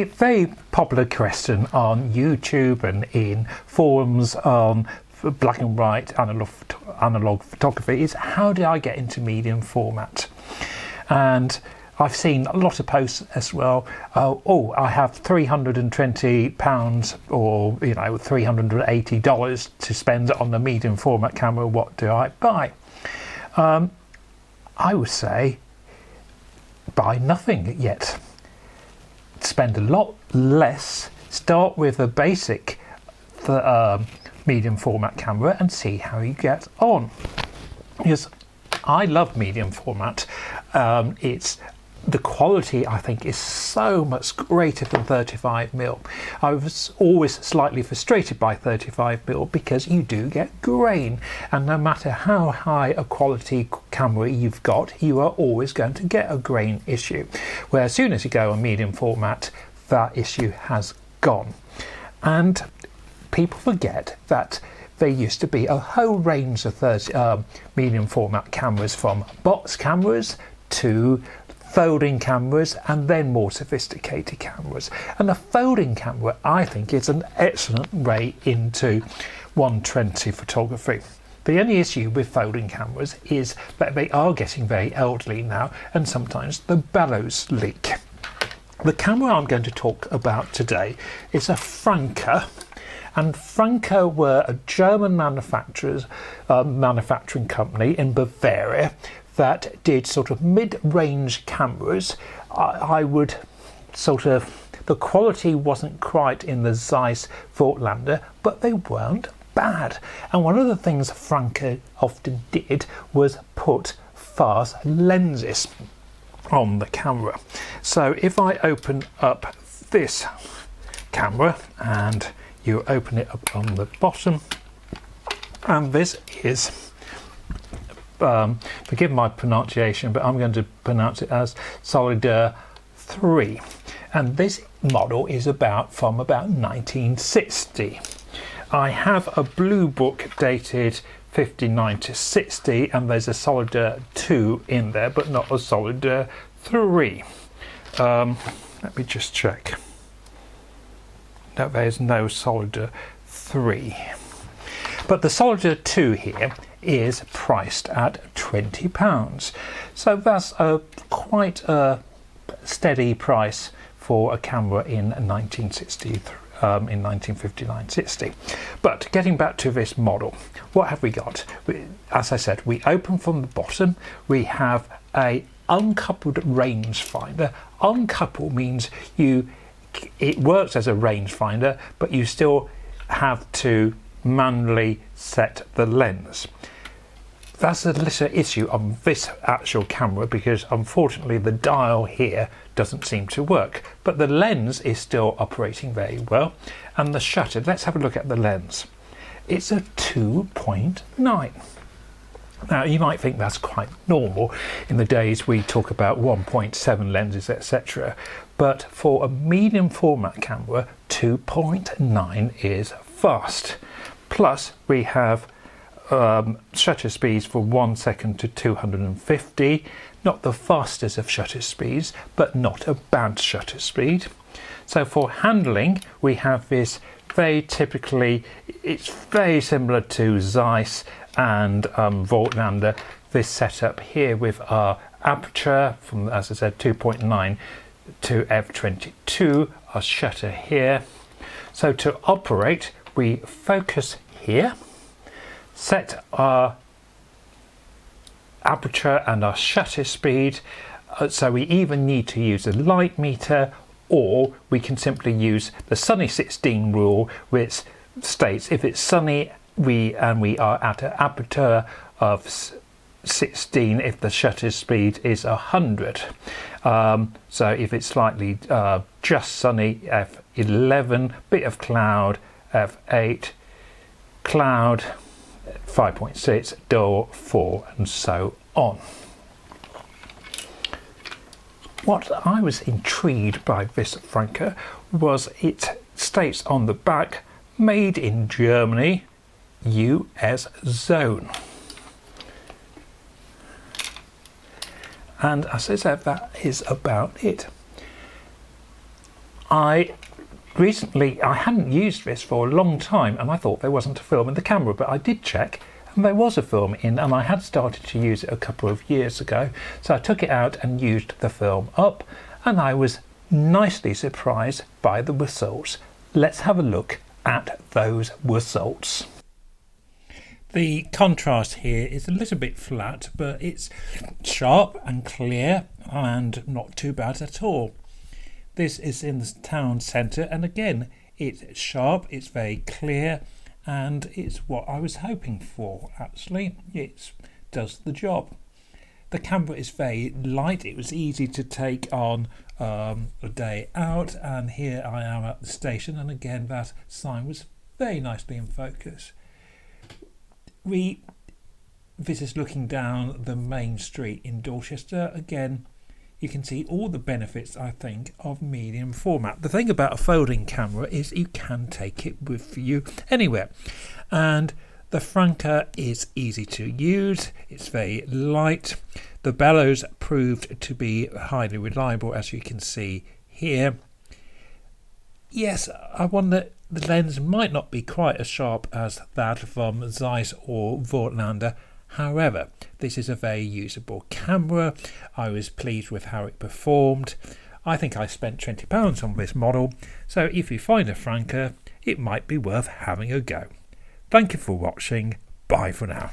very popular question on YouTube and in forums on black and white analog photography is, how do I get into medium format? And I've seen a lot of posts as well. Oh, I have £320 or $380 to spend on the medium format camera. What do I buy? I would say buy nothing yet. Spend a lot less. Start with a basic medium format camera and see how you get on. Because I love medium format. The quality, I think, is so much greater than 35mm. I was always slightly frustrated by 35mm because you do get grain, and no matter how high a quality camera you've got, you are always going to get a grain issue. Where as soon as you go on medium format, that issue has gone. And people forget that there used to be a whole range of medium format cameras, from box cameras to folding cameras and then more sophisticated cameras. And the folding camera, I think, is an excellent way into 120 photography. The only issue with folding cameras is that they are getting very elderly now, and sometimes the bellows leak. The camera I'm going to talk about today is a Franka. And Franka were a German manufacturing company in Bavaria that did sort of mid-range cameras. I would sort of, the quality wasn't quite in the Zeiss Voigtlander, but they weren't bad. And one of the things Franka often did was put fast lenses on the camera. So if I open up this camera and you open it up on the bottom, and this is forgive my pronunciation, but I'm going to pronounce it as Solida 3, and this model is from about 1960. I have a blue book dated 59 to 60, and there's a Solida 2 in there, but not a Solida 3. Let me just check. No, there's no Solida 3. But the Solida 2 here is priced at £20. So that's quite a steady price for a camera in 1959-60. But getting back to this model, what have we got? As I said, we open from the bottom. We have a uncoupled rangefinder. Uncoupled means it works as a rangefinder, but you still have to manually set the lens. That's a little issue on this actual camera, because unfortunately the dial here doesn't seem to work, but the lens is still operating very well. And the shutter, let's have a look at the lens. It's a 2.9. Now you might think that's quite normal in the days we talk about 1.7 lenses, etc. But for a medium format camera, 2.9 is fast. Plus we have shutter speeds from 1 second to 250, not the fastest of shutter speeds, but not a bad shutter speed. So for handling, we have this it's very similar to Zeiss and Voigtlander, this setup here with our aperture from, as I said, 2.9 to f22, our shutter here. So to operate, we focus here, set our aperture and our shutter speed, so we either need to use a light meter, or we can simply use the sunny 16 rule, which states if it's sunny we are at an aperture of 16 if the shutter speed is 100. So if it's slightly just sunny, f11, bit of cloud, f8, cloud, 5.6, dull, 4, and so on. What I was intrigued by this Franka was it states on the back, made in Germany, US zone. And as I said, that is about it. I hadn't used this for a long time, and I thought there wasn't a film in the camera, but I did check and there was a film in, and I had started to use it a couple of years ago. So I took it out and used the film up, and I was nicely surprised by the results. Let's have a look at those results. The contrast here is a little bit flat, but it's sharp and clear and not too bad at all. This is in the town centre, and again it's sharp, it's very clear, and it's what I was hoping for. Actually, it does the job. The camera is very light. It was easy to take on a day out, and here I am at the station, and again that sign was very nicely in focus. This is looking down the main street in Dorchester. Again, you can see all the benefits, I think, of medium format. The thing about a folding camera is you can take it with you anywhere, and the Franka is easy to use. It's very light. The bellows proved to be highly reliable, as you can see here. Yes, I wonder, the lens might not be quite as sharp as that from Zeiss or Vortlander. However, this is a very usable camera. I was pleased with how it performed. I think I spent £20 on this model, so if you find a Franka, it might be worth having a go. Thank you for watching. Bye for now.